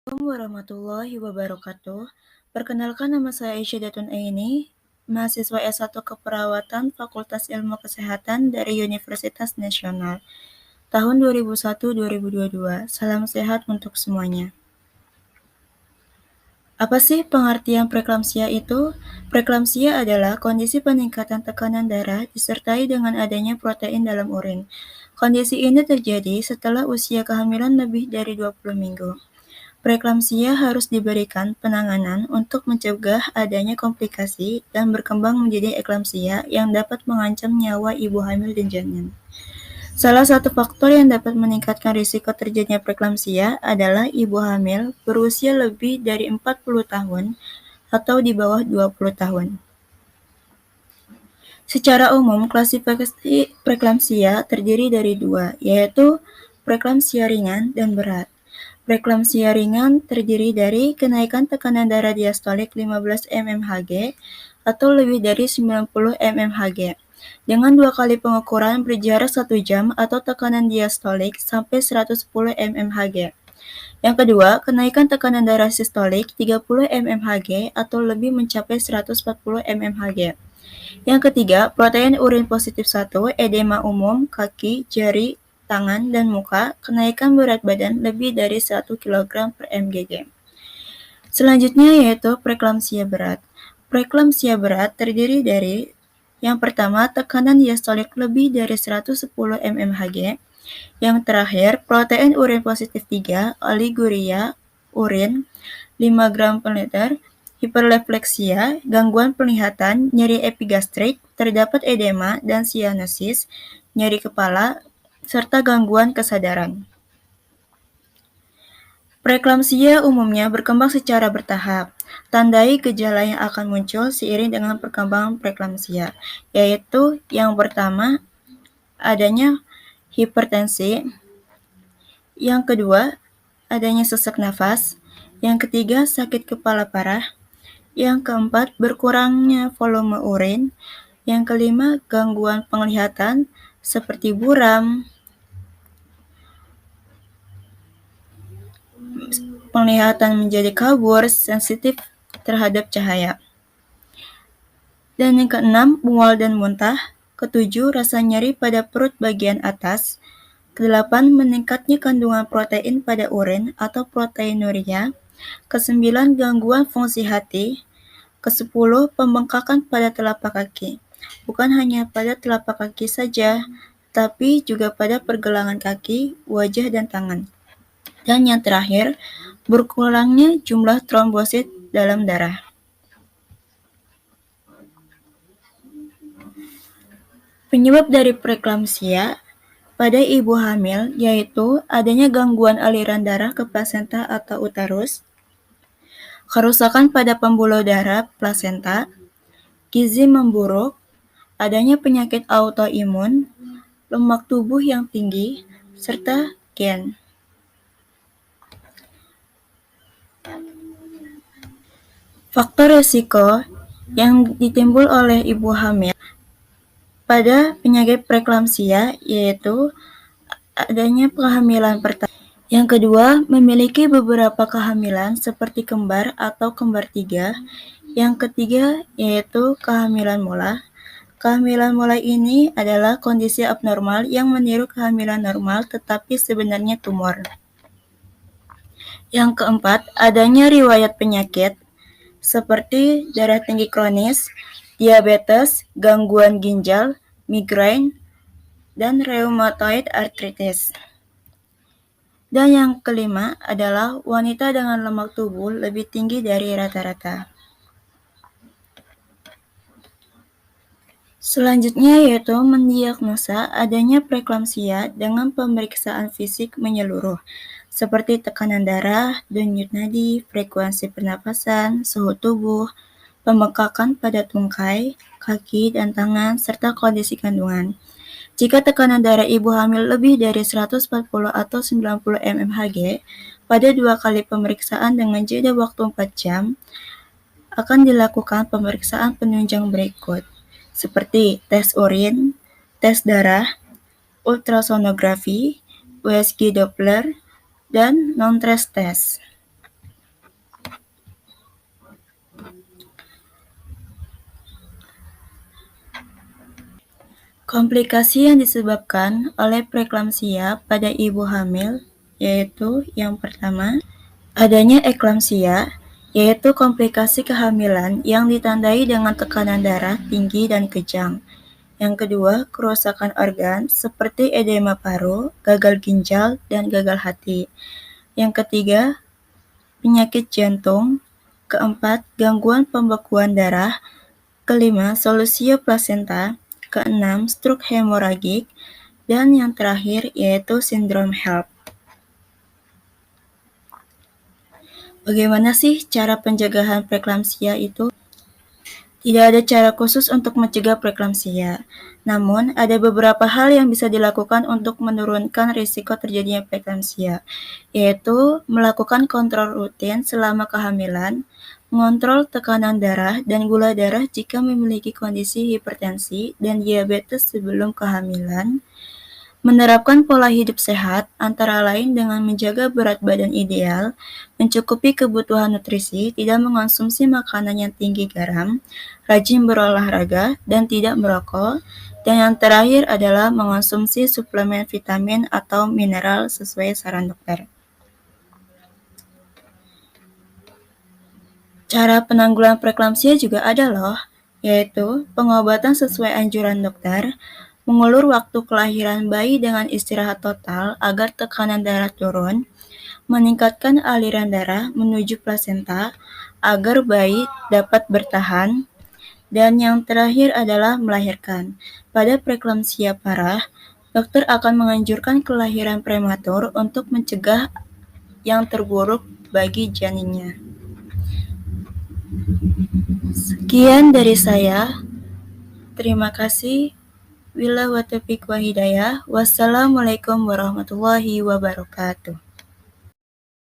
Assalamualaikum warahmatullahi wabarakatuh. Perkenalkan, nama saya Aisyah Datun Aini, mahasiswa S1 Keperawatan Fakultas Ilmu Kesehatan dari Universitas Nasional, tahun 2001-2022. Salam sehat untuk semuanya. Apa sih pengertian preeklamsia itu? Preeklamsia adalah kondisi peningkatan tekanan darah disertai dengan adanya protein dalam urin. Kondisi ini terjadi setelah usia kehamilan lebih dari 20 minggu. Preeklamsia harus diberikan penanganan untuk mencegah adanya komplikasi dan berkembang menjadi eklamsia yang dapat mengancam nyawa ibu hamil dan janin. Salah satu faktor yang dapat meningkatkan risiko terjadinya preeklamsia adalah ibu hamil berusia lebih dari 40 tahun atau di bawah 20 tahun. Secara umum, klasifikasi preeklamsia terdiri dari dua, yaitu preeklamsia ringan dan berat. Preeklamsia ringan terdiri dari kenaikan tekanan darah diastolik 15 mmHg atau lebih dari 90 mmHg dengan 2 kali pengukuran berjarak 1 jam atau tekanan diastolik sampai 110 mmHg. Yang kedua, kenaikan tekanan darah sistolik 30 mmHg atau lebih mencapai 140 mmHg. Yang ketiga, protein urin positif 1, edema umum, kaki, jari, tangan, dan muka, kenaikan berat badan lebih dari 1 kg per mg. Selanjutnya yaitu preeklamsia berat. Preeklamsia berat terdiri dari yang pertama, tekanan diastolik lebih dari 110 mmHg. Yang terakhir, protein urin positif 3, oliguria, urin, 5 gram per liter, hiperrefleksia, gangguan penglihatan, nyeri epigastrik, terdapat edema dan sianosis, nyeri kepala, serta gangguan kesadaran. Preeklamsia umumnya berkembang secara bertahap. Tandai gejala yang akan muncul seiring dengan perkembangan preeklamsia, yaitu yang pertama, adanya hipertensi, yang kedua, adanya sesak nafas, yang ketiga, sakit kepala parah, yang keempat, berkurangnya volume urin, yang kelima, gangguan penglihatan seperti buram, penglihatan menjadi kabur, sensitif terhadap cahaya. Dan yang keenam, mual dan muntah. Ketujuh, rasa nyeri pada perut bagian atas. Kedelapan, meningkatnya kandungan protein pada urin atau proteinuria. Kesembilan, gangguan fungsi hati. Kesepuluh, pembengkakan pada telapak kaki. Bukan hanya pada telapak kaki saja, tapi juga pada pergelangan kaki, wajah, dan tangan. Dan yang terakhir, berkurangnya jumlah trombosit dalam darah. Penyebab dari preeklamsia pada ibu hamil yaitu adanya gangguan aliran darah ke plasenta atau uterus, kerusakan pada pembuluh darah plasenta, gizi memburuk, adanya penyakit autoimun, lemak tubuh yang tinggi, serta gen. Faktor risiko yang ditimbul oleh ibu hamil pada penyakit preeklamsia yaitu adanya kehamilan pertama. Yang kedua, memiliki beberapa kehamilan seperti kembar atau kembar 3. Yang ketiga yaitu kehamilan mula. Kehamilan mula ini adalah kondisi abnormal yang meniru kehamilan normal tetapi sebenarnya tumor. Yang keempat, adanya riwayat penyakit seperti darah tinggi kronis, diabetes, gangguan ginjal, migrain, dan rheumatoid arthritis. Dan yang kelima adalah wanita dengan lemak tubuh lebih tinggi dari rata-rata. Selanjutnya yaitu mendiagnosa adanya preeklamsia dengan pemeriksaan fisik menyeluruh, seperti tekanan darah, denyut nadi, frekuensi pernapasan, suhu tubuh, pembengkakan pada tungkai, kaki, dan tangan, serta kondisi kandungan. Jika tekanan darah ibu hamil lebih dari 140 atau 90 mmHg pada 2 kali pemeriksaan dengan jeda waktu 4 jam, akan dilakukan pemeriksaan penunjang berikut, seperti tes urin, tes darah, ultrasonografi, USG Doppler, dan non-stress test. Komplikasi yang disebabkan oleh preeklamsia pada ibu hamil yaitu yang pertama, adanya eklamsia, yaitu komplikasi kehamilan yang ditandai dengan tekanan darah tinggi dan kejang. Yang kedua, kerusakan organ seperti edema paru, gagal ginjal, dan gagal hati. Yang ketiga, penyakit jantung. Keempat, gangguan pembekuan darah. Kelima, solusio plasenta. Keenam, stroke hemoragik. Dan yang terakhir yaitu sindrom HELLP. Bagaimana sih cara pencegahan preeklamsia itu? Tidak ada cara khusus untuk mencegah preeklamsia. Namun, ada beberapa hal yang bisa dilakukan untuk menurunkan risiko terjadinya preeklamsia, yaitu melakukan kontrol rutin selama kehamilan, mengontrol tekanan darah dan gula darah jika memiliki kondisi hipertensi dan diabetes sebelum kehamilan, menerapkan pola hidup sehat, antara lain dengan menjaga berat badan ideal, mencukupi kebutuhan nutrisi, tidak mengonsumsi makanan yang tinggi garam, rajin berolahraga, dan tidak merokok. Dan yang terakhir adalah mengonsumsi suplemen vitamin atau mineral sesuai saran dokter. Cara penanggulangan preeklamsia juga ada loh, yaitu pengobatan sesuai anjuran dokter, mengulur waktu kelahiran bayi dengan istirahat total agar tekanan darah turun, meningkatkan aliran darah menuju plasenta agar bayi dapat bertahan, dan yang terakhir adalah melahirkan. Pada preeklamsia parah, dokter akan menganjurkan kelahiran prematur untuk mencegah yang terburuk bagi janinnya. Sekian dari saya. Terima kasih. Wabillahi taufiq wa hidayah. Wassalamualaikum warahmatullahi wabarakatuh.